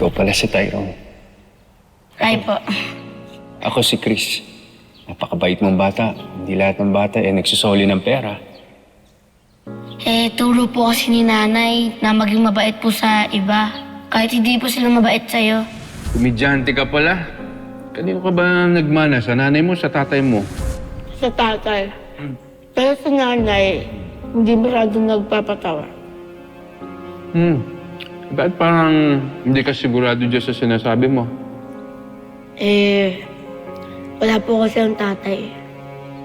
Ikaw pala si Tyrone. Ay po. Ako si Chris. Napakabait mong bata. Hindi lahat ng bata nagsusoli ng pera. Turo po kasi ni nanay na maging mabait po sa iba. Kahit hindi po sila mabait sa'yo. Komedyante ka pala. Kanino ka ba nagmana? Sa nanay mo, sa tatay mo? Sa tatay. Pero sa nanay, hindi masyadong nagpapatawa. Bakit parang hindi ka sigurado dyan sa sinasabi mo? Wala po kasi ang tatay.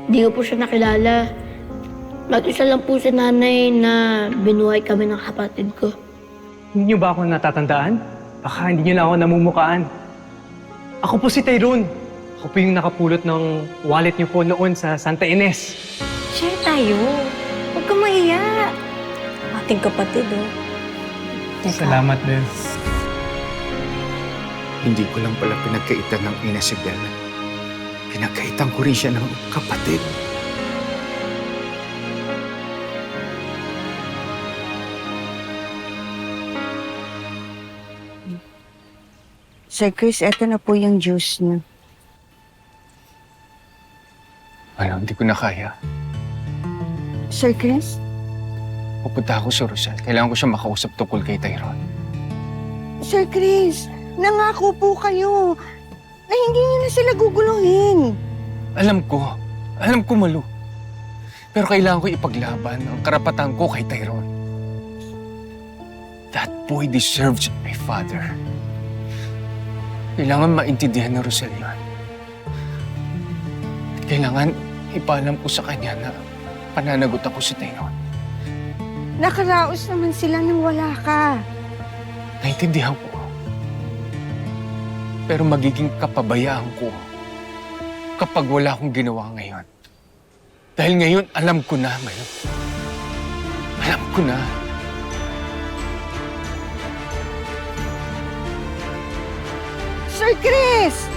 Hindi ko po siya nakilala. Mag-isa lang po si nanay na binuhay kami ng kapatid ko. Hindi niyo ba ako natatandaan? Baka hindi niyo na ako namumukaan. Ako po si Tyrone. Ako po yung nakapulot ng wallet niyo po noon sa Santa Ines. Share tayo. Huwag kang mahiya. Ating kapatid, oh. Teka. Salamat din. Hindi ko lang pala pinagkaitan ng ina si Bella. Pinagkaitan ko rin siya ng kapatid. Sir Chris, eto na po yung juice niyo. Ano, hindi ko na kaya. Sir Chris? Pupunta ako sa Rosal. Kailangan ko siya makausap tungkol kay Tyrone. Sir Chris, nangako po kayo na hindi niyo na sila guguluhin. Alam ko, Malu. Pero kailangan ko ipaglaban ang karapatan ko kay Tyrone. That boy deserves my father. Kailangan maintindihan ng Rosal yun. Kailangan ipaalam ko sa kanya na pananagot ako si Tyrone. Nakaraos naman sila nang wala ka. Naintindihan ko. Pero magiging kapabayaan ko kapag wala akong ginawa ngayon. Dahil ngayon, alam ko na, Malu. Alam ko na. Sir Chris!